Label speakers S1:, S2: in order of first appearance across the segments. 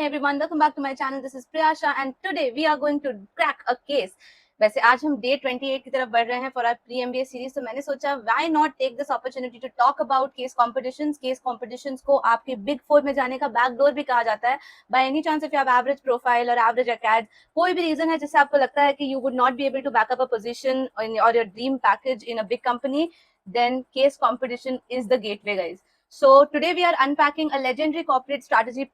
S1: Hey everyone, welcome back to my channel. This is Priyasha and today we are going to crack a case. वैसे आज हम day 28 की तरफ बढ़ रहे हैं for our pre MBA series, तो मैंने सोचा why not take this opportunity to talk about case competitions को आपके बिग फोर में जाने का बैकडोर भी कहा जाता है. By any chance if you have average profile और एवरेज अकेड, कोई भी रीजन है जिससे आपको लगता है कि you would not be able to backup a position और your dream package in a big company, then case competition is the gateway, guys. So today we are unpacking a legendary corporate strategy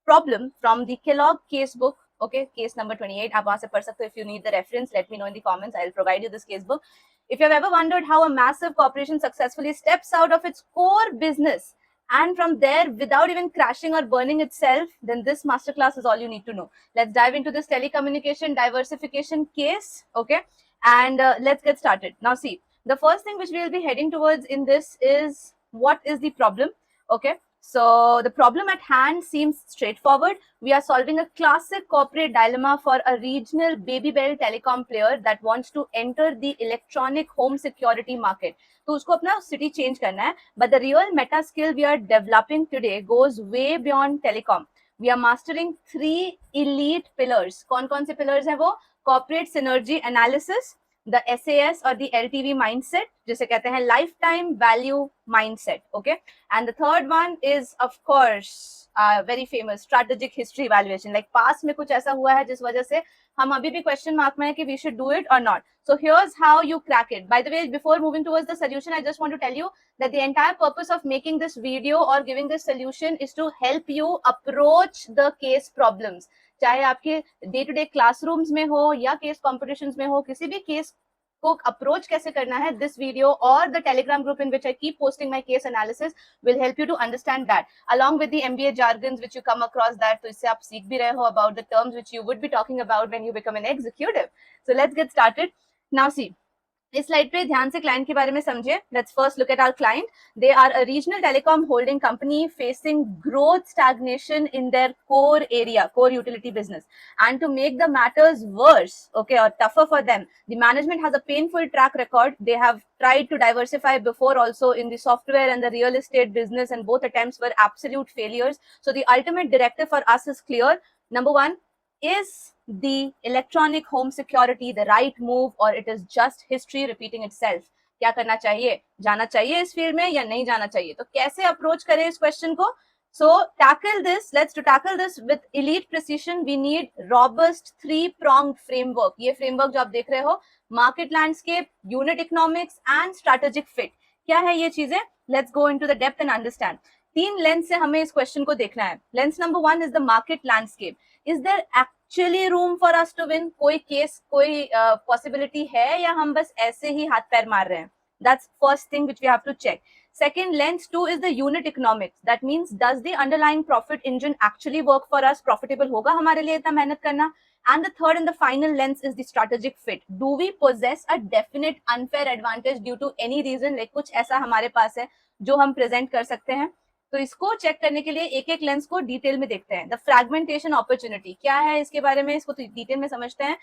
S1: problem from the Kellogg case book. Okay, case number 28. आप वहां से पढ़ सकते हो. If you need the reference, let me know in the comments. I'll provide you this case book. If you have ever wondered how a massive corporation successfully steps out of its core business and from there without even crashing or burning itself, then this masterclass is all you need to know. Let's dive into this telecommunication diversification case. Okay, and let's get started. Now see, the first thing which we will be heading towards in this is what is the problem. Okay, so the problem at hand seems straightforward. We are solving a classic corporate dilemma for a regional Babybel telecom player that wants to enter the electronic home security market. तो उसको अपना city change करना है, but the real meta skill we are developing today goes way beyond telecom. We are mastering 3 elite pillars. कौन-कौन से pillars हैं वो? Corporate synergy analysis, the SAS or the LTV mindset, जिसे कहते हैं lifetime value mindset. Okay, and the third one is of course very famous strategic history evaluation. Like past में कुछ ऐसा हुआ है जिस वजह से हम अभी भी question mark में है कि we should do it or not. So here's how you crack it. By the way, before moving towards the solution, I just want to tell you that the entire purpose of making this video or giving this solution is to help you approach the case problems. चाहे आपके day to day classrooms में हो या case competitions में हो, किसी भी case को अप्रोच कैसे करना है, दिस वीडियो और the Telegram group in which I keep posting my case analysis will help you to understand that along with the MBA jargons which you come across that. तो इससे आप सीख भी रहे हो about the terms which you would be talking about when you become an executive. So let's get started. Now see, इस slide पे ध्यान से क्लाइंट के बारे में समझे. Let's first look at our client. They are a regional telecom holding company facing growth stagnation in their core area, core utility business. And to make the matters worse, okay, or tougher for them, the management has a painful track record. They have tried to diversify before also in the software and the real estate business, and both attempts were absolute failures. So the ultimate directive for us is clear. Number one, is the electronic home security the right move or it is just history repeating itself? क्या करना चाहिए? जाना चाहिए इस field में या नहीं जाना चाहिए? तो कैसे अप्रोच करें इस क्वेश्चन को? So tackle this. To tackle this with elite precision, we need robust 3-pronged framework. ये framework जो आप देख रहे हो, market landscape, unit economics and strategic fit. क्या है ये चीजें? Let's go into the depth and understand. 3 lens से हमें इस क्वेश्चन को देखना है. Lens number 1 is the market landscape. Is there actually room for us to win? कोई केस, कोई possibility है या हम बस ऐसे ही हाथ पैर मार रहे हैं? That's first thing which we have to check. Second, lens 2 is the unit economics. That means does the underlying profit engine actually work for us? Profitable होगा हमारे लिए इतना मेहनत करना? And the third and the final lens is the strategic fit. Do we possess a definite unfair advantage due to any reason? Like कुछ ऐसा हमारे पास है जो हम present कर सकते हैं. तो इसको चेक करने के लिए एक एक लेंस को डिटेल में देखते हैं. द फ्रैगमेंटेशन अपॉर्चुनिटी क्या है इसके बारे में, इसको डिटेल में समझते हैं.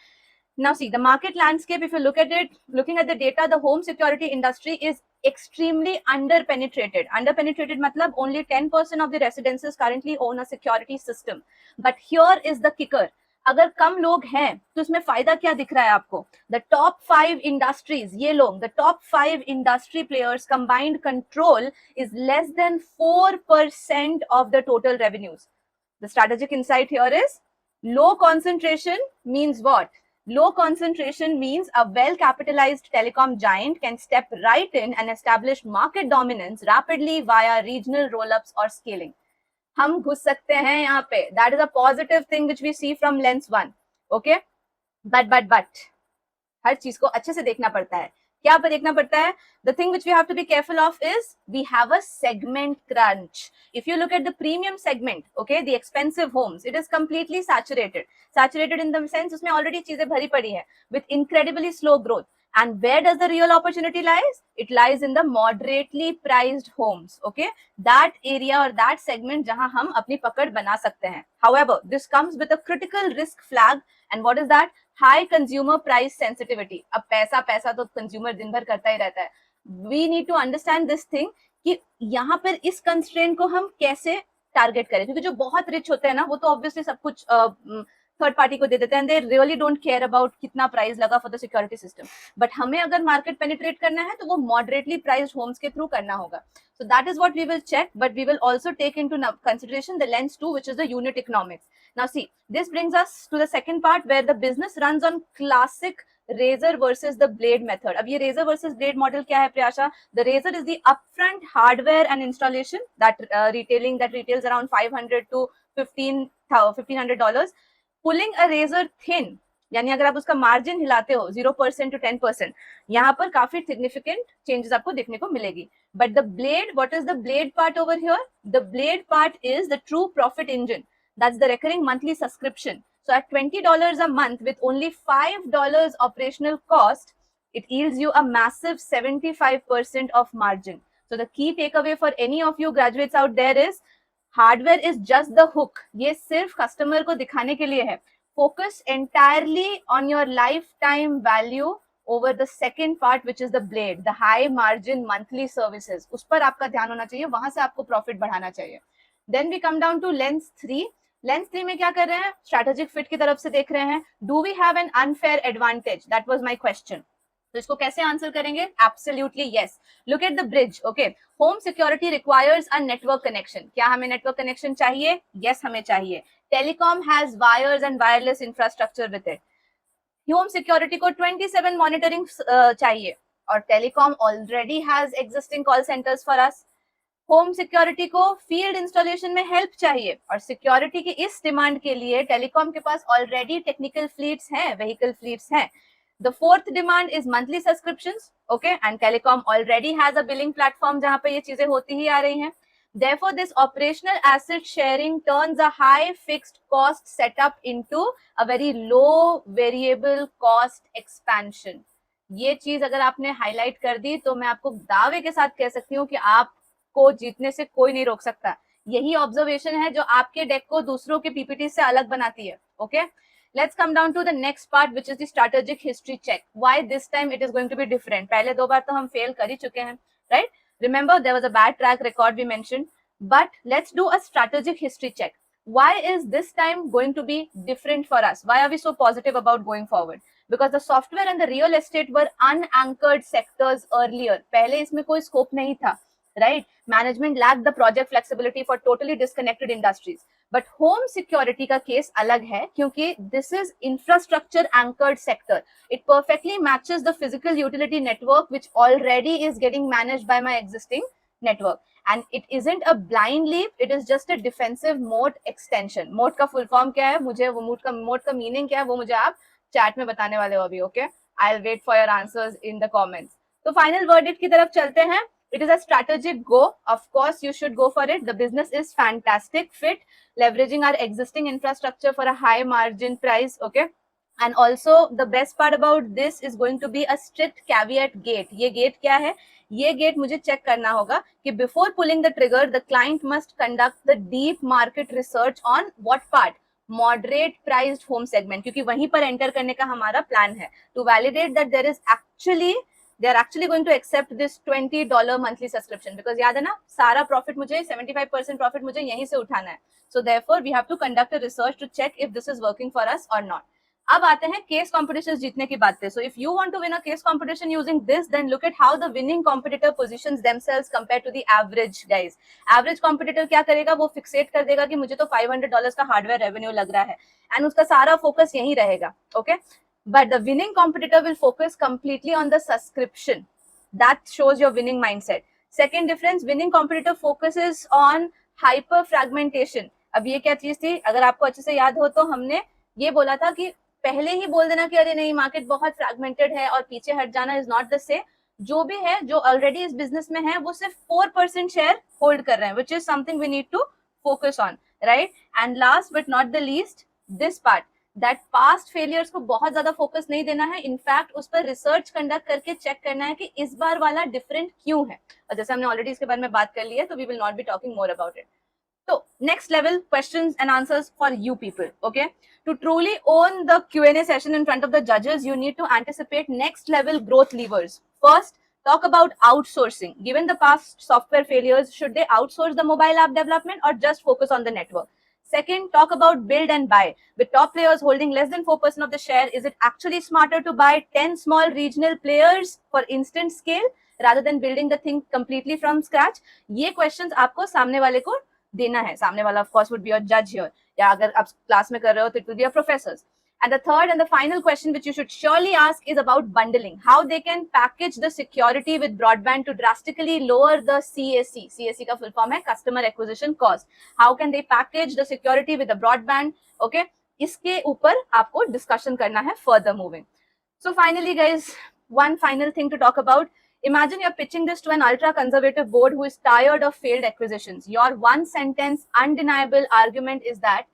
S1: Now see, the market landscape, if you look at it, looking at the data, the home security industry is extremely underpenetrated. Underpenetrated matlab only 10% of the residences currently own a security system. But here is the kicker. अगर कम लोग हैं तो इसमें फायदा क्या दिख रहा है आपको? The top 5 industries, ये लोग, the top 5 industry players combined control is less than 4% of the total revenues. The strategic insight here is low concentration means what? Low concentration means a well-capitalized telecom giant can step right in and establish market dominance rapidly via regional roll-ups or scaling. हम घुस सकते हैं यहाँ पे. That is a positive thing which we see from lens 1. Okay? But हर चीज को अच्छे से देखना पड़ता है. क्या पर देखना पड़ता है? The thing which we have to be careful of is we have a segment crunch. If you look at the premium segment, okay, the expensive homes, it is completely saturated. Saturated in the sense उसमें already चीजें भरी पड़ी है with incredibly slow growth. And where does the real opportunity lies? It lies in the moderately priced homes. Okay, that area or that segment जहां हम अपनी पकड़ बना सकते हैं. However, this comes with a critical risk flag. And what is that? High consumer price sensitivity. अब पैसा तो consumer दिन भर करता ही रहता है. We need to understand this thing कि यहाँ पर इस constraint को हम कैसे टारगेट करें, क्योंकि जो बहुत रिच होते हैं ना वो तो ऑब्वियसली सब कुछ थर्ड पार्टी को दे देते हैं, they really don't care about कितना प्राइस लगा for the security system. But हमें अगर मार्केट पेनिट्रेट करना है तो वो मॉडरेटली प्राइस्ड होम्स के थ्रू करना होगा। So that is what we will check, but we will also take into consideration the lens 2, which is the unit economics. Now see, this brings us to the second part where the business runs on classic razor versus the blade method. अब ये razor versus blade model क्या है Priyasha? The razor is the upfront hardware and installation that retails around 500 to $1,500. Pulling a razor thin, यानी अगर आप उसका margin हिलाते हो 0% to 10%, यहाँ पर काफी सिग्निफिकेंट चेंजेस आपको देखने को मिलेगी। But the blade, what is the blade part over here? The blade part is the true profit engine. That's the recurring monthly subscription. So at $20 a month with only $5 operational cost, it yields you a massive 75% of margin. So the key takeaway for any of you graduates out there is hardware is just the hook. ये सिर्फ customer को दिखाने के लिए है. Focus entirely on your lifetime value over the second part, which is the blade, the high margin monthly services. उस पर आपका ध्यान होना चाहिए, वहां से आपको प्रॉफिट बढ़ाना चाहिए. Then we come down to lens 3. Lens 3 में क्या कर रहे हैं? Strategic fit की तरफ से देख रहे हैं. Do we have an unfair advantage? That was my question. तो इसको कैसे आंसर करेंगे? Absolutely yes. Look at the bridge. Okay. Home security requires a network connection. क्या हमें network connection चाहिए? Yes, हमें चाहिए. Telecom has wires and wireless infrastructure with it. Home security को 27 मॉनिटरिंग चाहिए और telecom already has existing call centres for us. Home security को field installation में हेल्प चाहिए और सिक्योरिटी की इस डिमांड के लिए टेलीकॉम के पास ऑलरेडी टेक्निकल फ्लीट्स हैं, व्हीकल फ्लीट्स हैं. The fourth demand is monthly subscriptions. Okay, and telecom already has a billing platform जहां पे ये चीजें होती ही आ रही हैं. Therefore, this operational asset sharing turns a high fixed cost setup into a very low variable cost expansion. ये चीज अगर आपने हाईलाइट कर दी तो मैं आपको दावे के साथ कह सकती हूँ कि आपको जीतने से कोई नहीं रोक सकता. यही ऑब्जर्वेशन है जो आपके डेक को दूसरों के पीपीटी से अलग बनाती है. Okay, let's come down to the next part, which is the strategic history check. Why this time it is going to be different? पहले दो बार तो हम फेल कर ही चुके हैं, right? Remember, there was a bad track record we mentioned, but let's do a strategic history check. Why is this time going to be different for us? Why are we so positive about going forward? Because the software and the real estate were unanchored sectors earlier. पहले इसमें कोई scope नहीं था, right? Management lacked the project flexibility for totally disconnected industries. But home security का case अलग है क्योंकि this is infrastructure anchored sector. It perfectly matches the physical utility network which already is getting managed by my existing network. And it isn't a blind leap, it is just a defensive moat extension. Moat का full form क्या है? मुझे वो moat का meaning क्या है वो मुझे आप chat में बताने वाले हो अभी. Okay, I'll wait for your answers in the comments. तो final verdict की तरफ चलते हैं. It is a strategic go. Of course, you should go for it. The business is fantastic fit, leveraging our existing infrastructure for a high margin price. Okay. And also the best part about this is going to be a strict caveat gate. ये gate क्या है? ये gate मुझे check करना होगा कि before pulling the trigger, the client must conduct the deep market research on what part? Moderate priced home segment, क्योंकि वहीं पर enter करने का हमारा plan है. To validate that there is actually they are actually going to accept this $20 monthly subscription, because याद है ना, सारा profit मुझे 75% profit मुझे यहीं से उठाना है. So therefore we have to conduct a research to check if this is working for us or not. अब आते हैं केस कॉम्पिटिशन जीतने की बात पे. So if you want to win a case competition using this, then look at how the winning competitor positions themselves compared to the average guys. Average competitor क्या करेगा? वो फिक्सेट कर देगा कि मुझे तो $500 का हार्डवेयर रेवेन्यू लग रहा है एंड उसका सारा फोकस यहीं रहेगा. Okay, but the winning competitor will focus completely on the subscription. That shows your winning mindset. Second difference, winning competitor focuses on hyper fragmentation. अब ये क्या चीज थी? अगर आपको अच्छे से याद हो तो हमने ये बोला था कि पहले ही बोल देना कि अरे नहीं, मार्केट बहुत फ्रैगमेंटेड है और पीछे हट जाना इज नॉट द सेम. जो भी है, जो ऑलरेडी इस बिजनेस में है, वो सिर्फ 4% शेयर होल्ड कर रहे हैं, which is something we need to focus on, right? And last but not the least, this part, that past failures को बहुत ज्यादा फोकस नहीं देना है. इनफैक्ट उस पर रिसर्च कंडक्ट करके चेक करना है कि इस बार वाला डिफरेंट क्यों है. और जैसे हमने ऑलरेडी इसके बारे में बात कर ली है, तो we will not be talking more about it. So next level questions and answers for you people. Okay, to truly own the Q&A session in front of the judges, you need to anticipate next level growth levers. First, Talk about outsourcing. Given the past software failures, should they outsource the mobile app development or just focus on the network? Second, talk about build and buy. With top players holding less than 4% of the share, is it actually smarter to buy 10 small regional players for instant scale rather than building the thing completely from scratch? ये questions आपको सामने वाले को देना है. सामने वाला of course would be your judge here. या अगर आप क्लास में कर रहे हो तो it will be your professors. And the third and the final question which you should surely ask is about bundling. How they can package the security with broadband to drastically lower the CAC. CAC का full form है Customer Acquisition Cost. How can they package the security with the broadband? Okay. इसके ऊपर आपको discussion करना है further moving. So finally guys, one final thing to talk about. Imagine you're pitching this to an ultra-conservative board who is tired of failed acquisitions. Your one sentence undeniable argument is that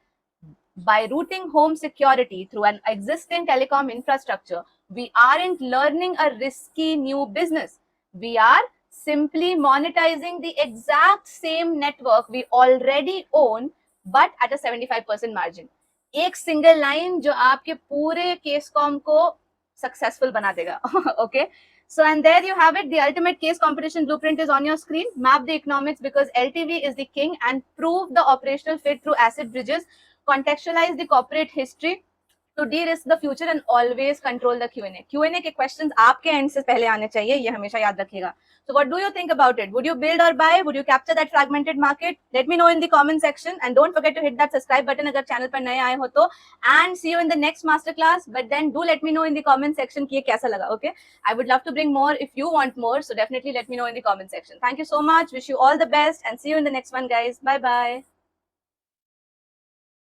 S1: by routing home security through an existing telecom infrastructure, we aren't learning a risky new business. We are simply monetizing the exact same network we already own, but at a 75% margin. एक single line जो आपके पूरे केसकॉम को successful बना देगा. Okay. So, and there you have it. The ultimate case competition blueprint is on your screen. Map the economics because LTV is the king and prove the operational fit through asset bridges. Contextualize the corporate history to de-risk the future and always control the Q&A. Q&A के questions आपके end से पहले आने चाहिए, ये हमेशा याद रखिएगा. So what do you think about it? Would you build or buy? Would you capture that fragmented market? Let me know in the comment section and don't forget to hit that subscribe button अगर channel पर नए आए हो तो. And see you in the next masterclass. But then do let me know in the comment section कि ये कैसा लगा. Okay? I would love to bring more if you want more. So definitely let me know in the comment section. Thank you so much. Wish you all the best and see you in the next one, guys. Bye bye.